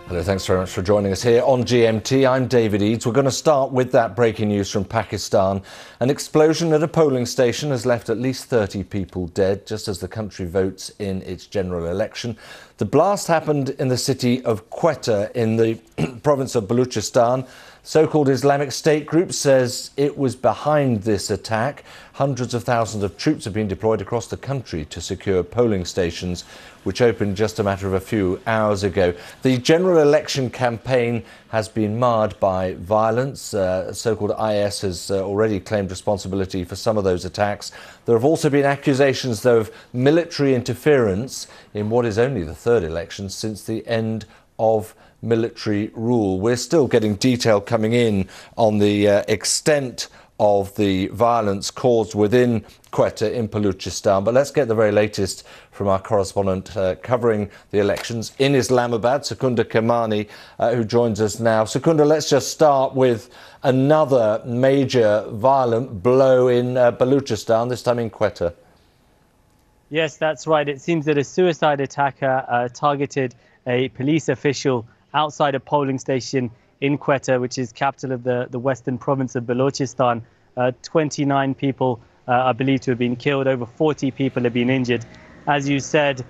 Hello, thanks very much for joining us here on GMT. I'm David Eads. We're going to start with that breaking news from Pakistan. An explosion at a polling station has left at least 30 people dead just as the country votes in its general election. The blast happened in the city of Quetta in the province of Balochistan. So-called Islamic State group says it was behind this attack. Hundreds of thousands of troops have been deployed across the country to secure polling stations, which opened just a matter of a few hours ago. The general election campaign has been marred by violence. So-called IS has already claimed responsibility for some of those attacks. There have also been accusations, though, of military interference in what is only the third election since the end of military rule. We're still getting detail coming in on the extent of the violence caused within Quetta in Balochistan. But let's get the very latest from our correspondent covering the elections in Islamabad, Secunda Kermani, who joins us now. Secunda, let's just start with another major violent blow in Balochistan, this time in Quetta. Yes, that's right. It seems that a suicide attacker targeted a police official outside a polling station in Quetta, which is capital of the western province of Balochistan. 29 people are believed to have been killed. Over 40 people have been injured. As you said,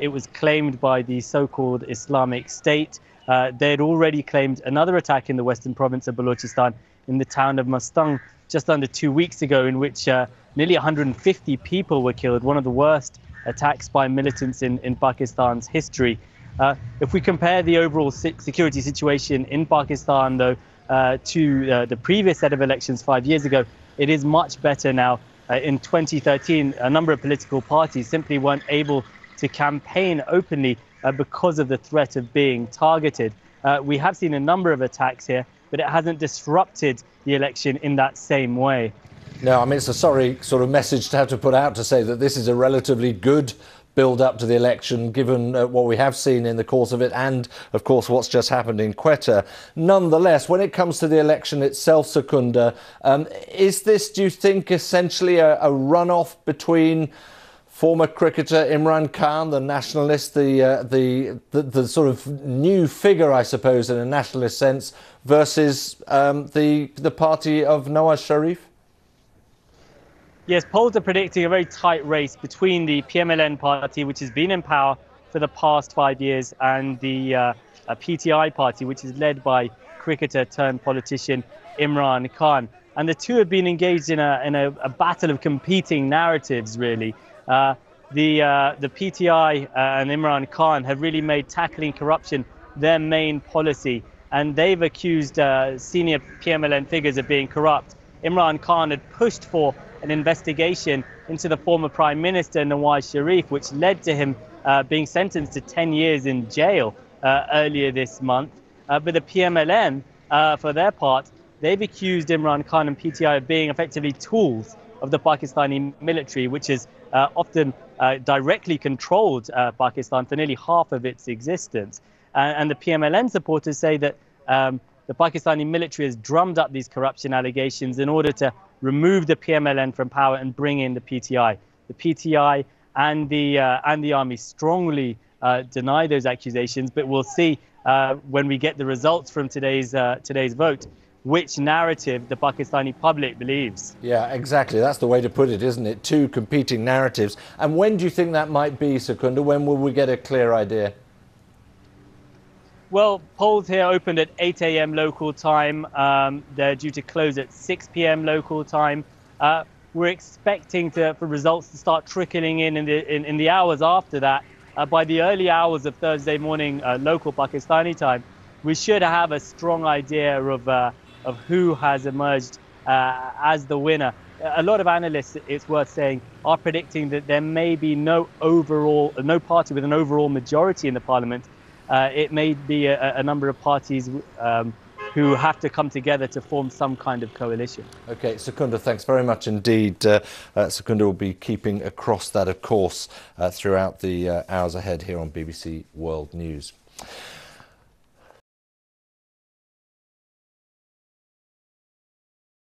it was claimed by the so-called Islamic State. They had already claimed another attack in the western province of Balochistan in the town of Mustang just under 2 weeks ago, in which nearly 150 people were killed, one of the worst attacks by militants in Pakistan's history. If we compare the overall security situation in Pakistan, though, to the previous set of elections 5 years ago, it is much better now. In 2013, a number of political parties simply weren't able to campaign openly because of the threat of being targeted. We have seen a number of attacks here, but it hasn't disrupted the election in that same way. No, I mean, it's a sorry sort of message to have to put out to say that this is a relatively good build up to the election, given what we have seen in the course of it and, of course, what's just happened in Quetta. Nonetheless, when it comes to the election itself, Secunda, is this, do you think, essentially a runoff between former cricketer Imran Khan, the nationalist, the sort of new figure, I suppose, in a nationalist sense, versus the party of Nawaz Sharif? Yes, polls are predicting a very tight race between the PMLN party, which has been in power for the past 5 years, and the PTI party, which is led by cricketer turned politician Imran Khan. And the two have been engaged in a battle of competing narratives, really. The PTI and Imran Khan have really made tackling corruption their main policy, and they've accused senior PMLN figures of being corrupt. Imran Khan had pushed for an investigation into the former Prime Minister Nawaz Sharif, which led to him being sentenced to 10 years in jail earlier this month. But the PMLN, for their part, they've accused Imran Khan and PTI of being effectively tools of the Pakistani military, which has often directly controlled Pakistan for nearly half of its existence. And the PMLN supporters say that the Pakistani military has drummed up these corruption allegations in order to remove the PMLN from power and bring in the PTI. The PTI and the army strongly deny those accusations, but we'll see when we get the results from today's vote which narrative the Pakistani public believes. Yeah, exactly. That's the way to put it, isn't it? Two competing narratives. And when do you think that might be, Secunda? When will we get a clear idea? Well, polls here opened at 8 a.m. local time. They're due to close at 6 p.m. local time. We're expecting for results to start trickling in the hours after that. By the early hours of Thursday morning, local Pakistani time, we should have a strong idea of who has emerged as the winner. A lot of analysts, it's worth saying, are predicting that there may be no party with an overall majority in the parliament. It may be a number of parties who have to come together to form some kind of coalition. OK, Secunda, thanks very much indeed. Secunda will be keeping across that, of course, throughout the hours ahead here on BBC World News.